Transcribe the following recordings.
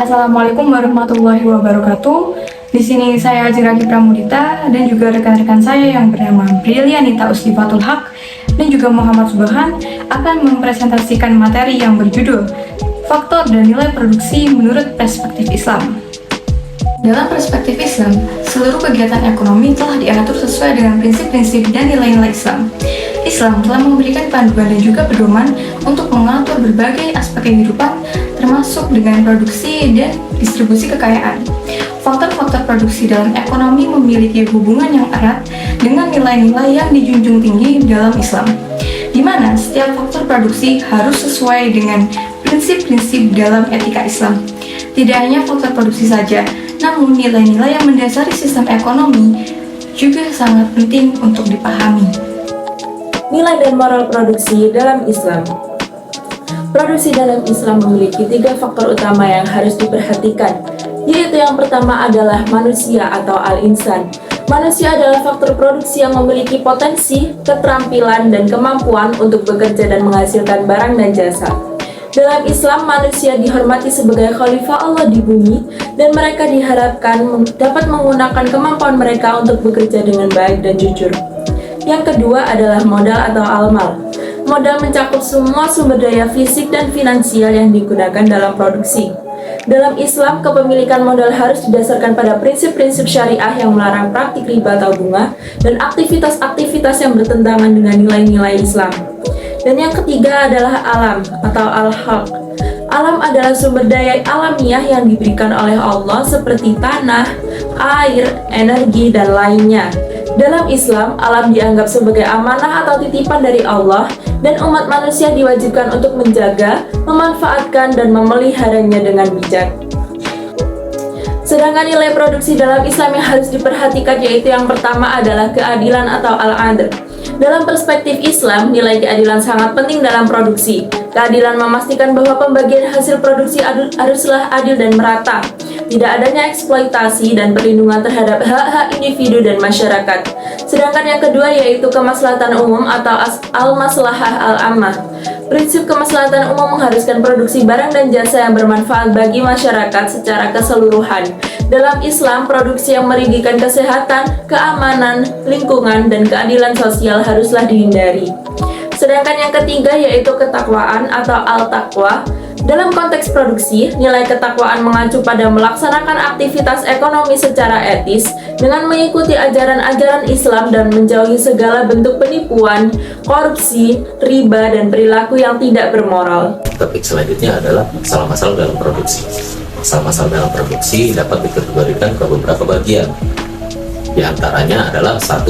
Assalamualaikum warahmatullahi wabarakatuh. Di sini saya Ajiraki Pramudita dan juga rekan-rekan saya yang bernama Brilianita Uslifatul Haq dan juga Muhammad Subhan akan mempresentasikan materi yang berjudul Faktor dan Nilai Produksi Menurut Perspektif Islam. Dalam perspektif Islam, seluruh kegiatan ekonomi telah diatur sesuai dengan prinsip-prinsip dan nilai-nilai Islam. Islam telah memberikan panduan dan juga pedoman untuk mengatur berbagai aspek kehidupan, termasuk dengan produksi dan distribusi kekayaan. Faktor-faktor produksi dalam ekonomi memiliki hubungan yang erat dengan nilai-nilai yang dijunjung tinggi dalam Islam, di mana setiap faktor produksi harus sesuai dengan prinsip-prinsip dalam etika Islam. Tidak hanya faktor produksi saja, namun nilai-nilai yang mendasari sistem ekonomi juga sangat penting untuk dipahami. Nilai dan moral produksi dalam Islam. Produksi dalam Islam memiliki 3 faktor utama yang harus diperhatikan, yaitu yang pertama adalah manusia atau al-insan. Manusia adalah faktor produksi yang memiliki potensi, keterampilan, dan kemampuan untuk bekerja dan menghasilkan barang dan jasa. Dalam Islam, manusia dihormati sebagai khalifah Allah di bumi, dan mereka diharapkan dapat menggunakan kemampuan mereka untuk bekerja dengan baik dan jujur. Yang kedua adalah modal atau al-mal. Modal mencakup semua sumber daya fisik dan finansial yang digunakan dalam produksi. Dalam Islam, kepemilikan modal harus didasarkan pada prinsip-prinsip syariah yang melarang praktik riba atau bunga dan aktivitas-aktivitas yang bertentangan dengan nilai-nilai Islam. Dan yang ketiga adalah alam atau al-haq. Alam adalah sumber daya alamiah yang diberikan oleh Allah seperti tanah, air, energi, dan lainnya. Dalam Islam, alam dianggap sebagai amanah atau titipan dari Allah, dan umat manusia diwajibkan untuk menjaga, memanfaatkan, dan memeliharanya dengan bijak. Sedangkan nilai produksi dalam Islam yang harus diperhatikan yaitu yang pertama adalah keadilan atau al-adl. Dalam perspektif Islam, nilai keadilan sangat penting dalam produksi. Keadilan memastikan bahwa pembagian hasil produksi haruslah adil dan merata. Tidak adanya eksploitasi dan perlindungan terhadap hak-hak individu dan masyarakat. Sedangkan yang kedua yaitu kemaslahatan umum atau al-maslahah al-ammah. Prinsip kemaslahatan umum mengharuskan produksi barang dan jasa yang bermanfaat bagi masyarakat secara keseluruhan. Dalam Islam, produksi yang merugikan kesehatan, keamanan, lingkungan, dan keadilan sosial haruslah dihindari. Sedangkan yang ketiga yaitu ketakwaan atau al-taqwa. Dalam konteks produksi, nilai ketakwaan mengacu pada melaksanakan aktivitas ekonomi secara etis dengan mengikuti ajaran-ajaran Islam dan menjauhi segala bentuk penipuan, korupsi, riba, dan perilaku yang tidak bermoral. Topik selanjutnya adalah masalah-masalah dalam produksi. Masalah-masalah dalam produksi dapat dikategorikan ke beberapa bagian. Di antaranya adalah 1.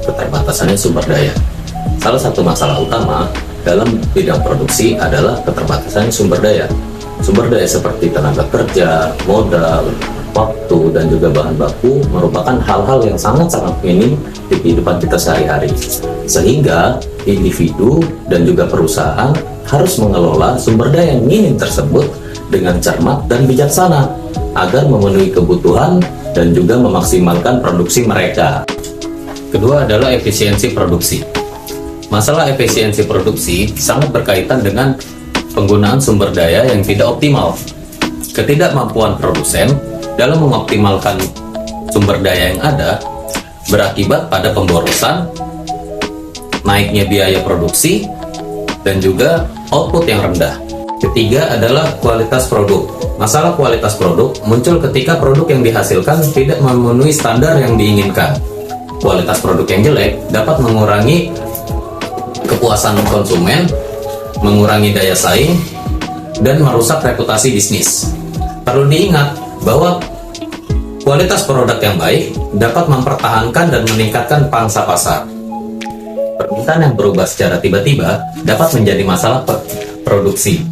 Keterbatasannya sumber daya. Salah satu masalah utama dalam bidang produksi adalah keterbatasan sumber daya. Sumber daya seperti tenaga kerja, modal, waktu, dan juga bahan baku merupakan hal-hal yang sangat-sangat minim di kehidupan kita sehari-hari. Sehingga individu dan juga perusahaan harus mengelola sumber daya yang minim tersebut dengan cermat dan bijaksana agar memenuhi kebutuhan dan juga memaksimalkan produksi mereka. Kedua adalah efisiensi produksi. Masalah efisiensi produksi sangat berkaitan dengan penggunaan sumber daya yang tidak optimal. Ketidakmampuan produsen dalam mengoptimalkan sumber daya yang ada berakibat pada pemborosan, naiknya biaya produksi, dan juga output yang rendah. Ketiga adalah kualitas produk. Masalah kualitas produk muncul ketika produk yang dihasilkan tidak memenuhi standar yang diinginkan. Kualitas produk yang jelek dapat mengurangi kepuasan konsumen, mengurangi daya saing, dan merusak reputasi bisnis. Perlu diingat bahwa kualitas produk yang baik dapat mempertahankan dan meningkatkan pangsa pasar. Permintaan yang berubah secara tiba-tiba dapat menjadi masalah produksi.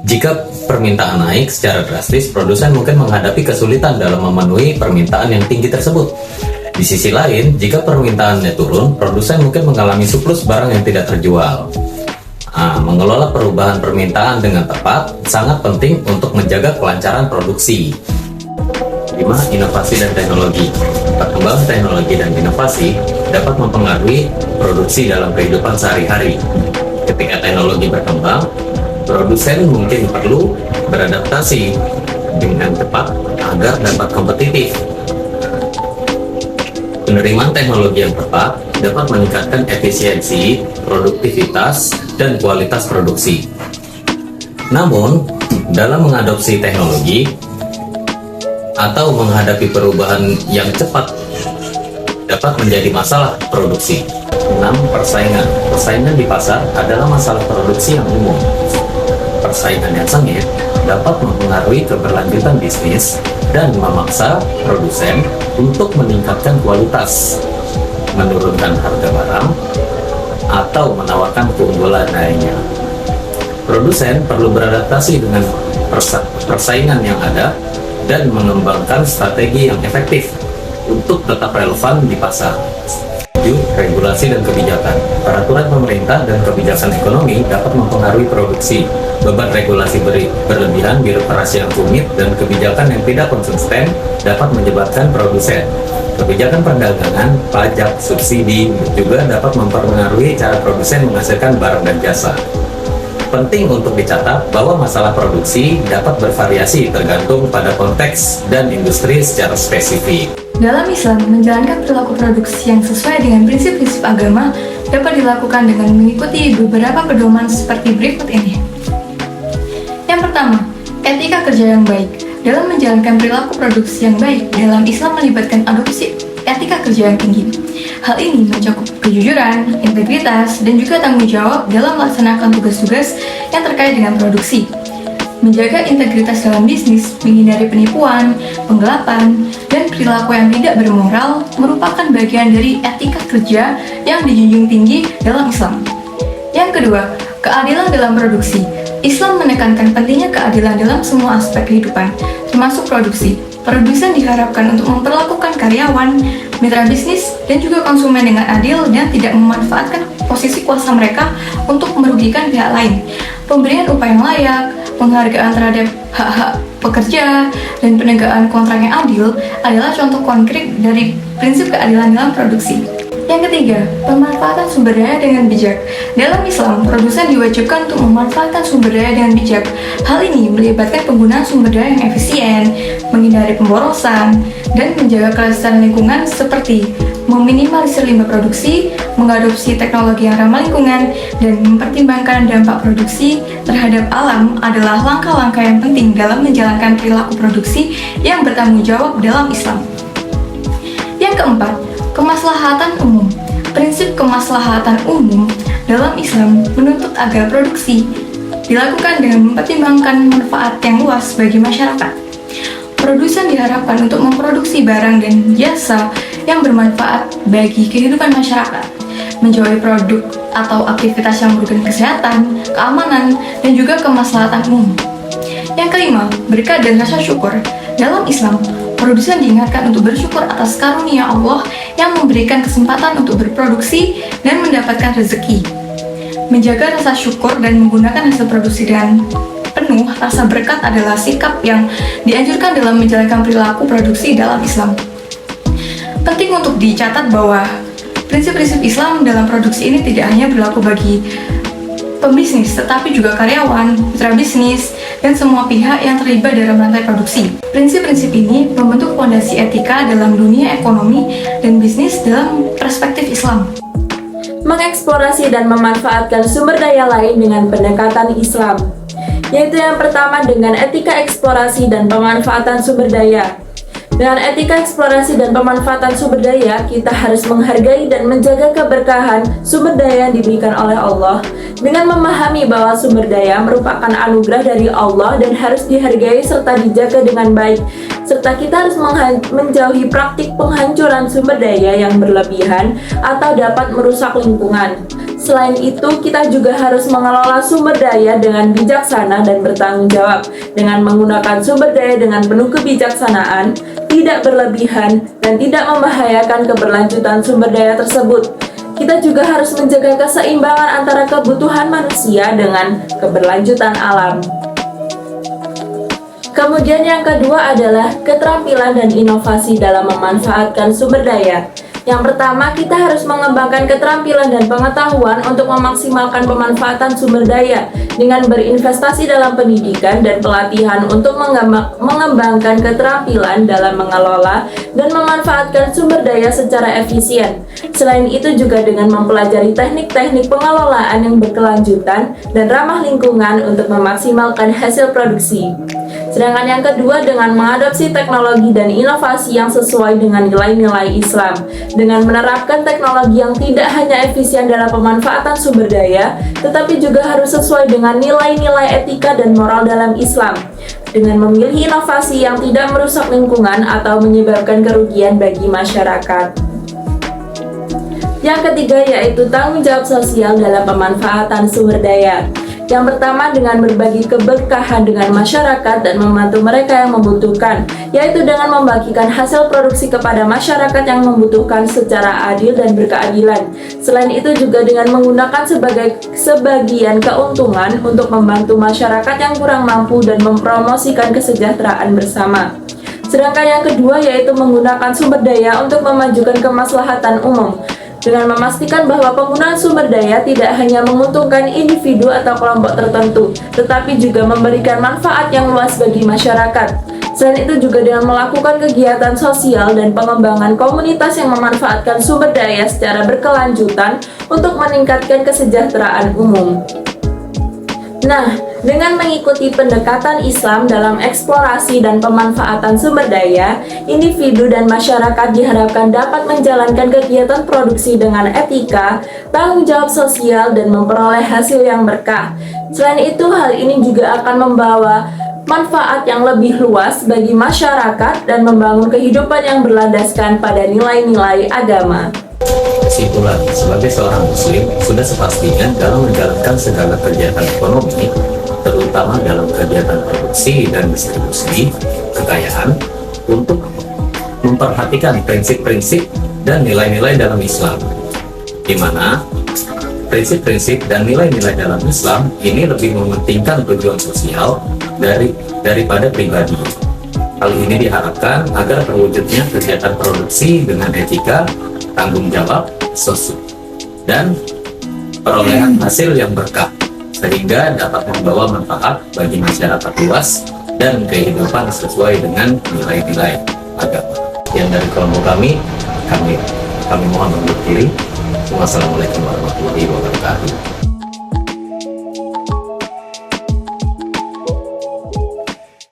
Jika permintaan naik secara drastis, produsen mungkin menghadapi kesulitan dalam memenuhi permintaan yang tinggi tersebut. Di sisi lain, jika permintaannya turun, produsen mungkin mengalami surplus barang yang tidak terjual. Mengelola perubahan permintaan dengan tepat sangat penting untuk menjaga kelancaran produksi. 5. Inovasi dan teknologi. Perkembangan teknologi dan inovasi dapat mempengaruhi produksi dalam kehidupan sehari-hari. Ketika teknologi berkembang, produsen mungkin perlu beradaptasi dengan cepat agar dapat kompetitif. Penerimaan teknologi yang tepat dapat meningkatkan efisiensi, produktivitas, dan kualitas produksi. Namun, dalam mengadopsi teknologi atau menghadapi perubahan yang cepat dapat menjadi masalah produksi. 6. Persaingan. Persaingan di pasar adalah masalah produksi yang umum. Persaingan yang sengit dapat mempengaruhi keberlanjutan bisnis dan memaksa produsen untuk meningkatkan kualitas, menurunkan harga barang, atau menawarkan keunggulan lainnya. Produsen perlu beradaptasi dengan persaingan yang ada dan mengembangkan strategi yang efektif untuk tetap relevan di pasar. 7. Regulasi dan kebijakan. Peraturan pemerintah dan kebijakan ekonomi dapat mempengaruhi produksi. Beban regulasi berlebihan, birokrasi yang rumit, dan kebijakan yang tidak konsisten dapat menyebabkan produsen. Kebijakan perdagangan, pajak, subsidi juga dapat mempengaruhi cara produsen menghasilkan barang dan jasa. Penting untuk dicatat bahwa masalah produksi dapat bervariasi tergantung pada konteks dan industri secara spesifik. Dalam Islam, menjalankan perilaku produksi yang sesuai dengan prinsip-prinsip agama dapat dilakukan dengan mengikuti beberapa pedoman seperti berikut ini. Yang pertama, etika kerja yang baik. Dalam menjalankan perilaku produksi yang baik, dalam Islam melibatkan adopsi etika kerja yang tinggi. Hal ini mencakup kejujuran, integritas, dan juga tanggung jawab dalam melaksanakan tugas-tugas yang terkait dengan produksi. Menjaga integritas dalam bisnis, menghindari penipuan, penggelapan, dan perilaku yang tidak bermoral merupakan bagian dari etika kerja yang dijunjung tinggi dalam Islam. Yang kedua, keadilan dalam produksi. Islam menekankan pentingnya keadilan dalam semua aspek kehidupan, termasuk produksi. Produsen diharapkan untuk memperlakukan karyawan, mitra bisnis, dan juga konsumen dengan adil dan tidak memanfaatkan posisi kuasa mereka untuk merugikan pihak lain. Pemberian upah yang layak, penghargaan terhadap hak-hak pekerja, dan penegakan kontrak yang adil adalah contoh konkret dari prinsip keadilan dalam produksi. Yang ketiga, pemanfaatan sumber daya dengan bijak. Dalam Islam, produsen diwajibkan untuk memanfaatkan sumber daya dengan bijak. Hal ini melibatkan penggunaan sumber daya yang efisien, menghindari pemborosan, dan menjaga kelestarian lingkungan seperti meminimalisir limbah produksi, mengadopsi teknologi yang ramah lingkungan, dan mempertimbangkan dampak produksi terhadap alam adalah langkah-langkah yang penting dalam menjalankan perilaku produksi yang bertanggung jawab dalam Islam. Yang keempat, kemaslahatan umum. Prinsip kemaslahatan umum dalam Islam menuntut agar produksi dilakukan dengan mempertimbangkan manfaat yang luas bagi masyarakat. Produsen diharapkan untuk memproduksi barang dan jasa yang bermanfaat bagi kehidupan masyarakat, menjauhi produk atau aktivitas yang merugikan kesehatan, keamanan, dan juga kemaslahatan umum. Yang kelima, berkat dan rasa syukur. Dalam Islam, produsen diingatkan untuk bersyukur atas karunia Allah yang memberikan kesempatan untuk berproduksi dan mendapatkan rezeki. Menjaga rasa syukur dan menggunakan hasil produksi dengan penuh rasa berkat adalah sikap yang dianjurkan dalam menjalankan perilaku produksi dalam Islam. Penting untuk dicatat bahwa prinsip-prinsip Islam dalam produksi ini tidak hanya berlaku bagi pembisnis, tetapi juga karyawan, mitra bisnis, dan semua pihak yang terlibat dalam rantai produksi. Prinsip-prinsip ini membentuk fondasi etika dalam dunia ekonomi dan bisnis dalam perspektif Islam. Mengeksplorasi dan memanfaatkan sumber daya lain dengan pendekatan Islam, yaitu yang pertama dengan etika eksplorasi dan pemanfaatan sumber daya. Dengan etika eksplorasi dan pemanfaatan sumber daya, kita harus menghargai dan menjaga keberkahan sumber daya yang diberikan oleh Allah dengan memahami bahwa sumber daya merupakan anugerah dari Allah dan harus dihargai serta dijaga dengan baik, serta kita harus menjauhi praktik penghancuran sumber daya yang berlebihan atau dapat merusak lingkungan. Selain itu, kita juga harus mengelola sumber daya dengan bijaksana dan bertanggung jawab dengan menggunakan sumber daya dengan penuh kebijaksanaan, tidak berlebihan, dan tidak membahayakan keberlanjutan sumber daya tersebut. Kita juga harus menjaga keseimbangan antara kebutuhan manusia dengan keberlanjutan alam. Kemudian yang kedua adalah keterampilan dan inovasi dalam memanfaatkan sumber daya. Yang pertama, kita harus mengembangkan keterampilan dan pengetahuan untuk memaksimalkan pemanfaatan sumber daya dengan berinvestasi dalam pendidikan dan pelatihan untuk mengembangkan keterampilan dalam mengelola dan memanfaatkan sumber daya secara efisien. Selain itu juga dengan mempelajari teknik-teknik pengelolaan yang berkelanjutan dan ramah lingkungan untuk memaksimalkan hasil produksi. Sedangkan yang kedua dengan mengadopsi teknologi dan inovasi yang sesuai dengan nilai-nilai Islam, dengan menerapkan teknologi yang tidak hanya efisien dalam pemanfaatan sumber daya, tetapi juga harus sesuai dengan nilai-nilai etika dan moral dalam Islam, dengan memilih inovasi yang tidak merusak lingkungan atau menyebabkan kerugian bagi masyarakat. Yang ketiga yaitu tanggung jawab sosial dalam pemanfaatan sumber daya. Yang pertama dengan berbagi keberkahan dengan masyarakat dan membantu mereka yang membutuhkan, yaitu dengan membagikan hasil produksi kepada masyarakat yang membutuhkan secara adil dan berkeadilan. Selain itu juga dengan menggunakan sebagian keuntungan untuk membantu masyarakat yang kurang mampu dan mempromosikan kesejahteraan bersama. Sedangkan yang kedua yaitu menggunakan sumber daya untuk memajukan kemaslahatan umum, dengan memastikan bahwa penggunaan sumber daya tidak hanya menguntungkan individu atau kelompok tertentu, tetapi juga memberikan manfaat yang luas bagi masyarakat. Selain itu juga dengan melakukan kegiatan sosial dan pengembangan komunitas yang memanfaatkan sumber daya secara berkelanjutan untuk meningkatkan kesejahteraan umum. Nah, dengan mengikuti pendekatan Islam dalam eksplorasi dan pemanfaatan sumber daya, individu dan masyarakat diharapkan dapat menjalankan kegiatan produksi dengan etika, tanggung jawab sosial, dan memperoleh hasil yang berkah. Selain itu, hal ini juga akan membawa manfaat yang lebih luas bagi masyarakat dan membangun kehidupan yang berlandaskan pada nilai-nilai agama. Kesimpulan, sebagai seorang muslim, sudah sepastinya dalam menjalankan segala kegiatan ekonomi, terutama dalam kegiatan produksi dan distribusi kekayaan, untuk memperhatikan prinsip-prinsip dan nilai-nilai dalam Islam, di mana prinsip-prinsip dan nilai-nilai dalam Islam ini lebih mementingkan tujuan sosial daripada pribadi. Hal ini diharapkan agar terwujudnya kegiatan produksi dengan etika, tanggung jawab, sosial, dan perolehan hasil yang berkah, sehingga dapat membawa manfaat bagi masyarakat luas dan kehidupan sesuai dengan nilai-nilai agama. Yang dari kelompok kami mohon undur diri. Wassalamualaikum warahmatullahi wabarakatuh.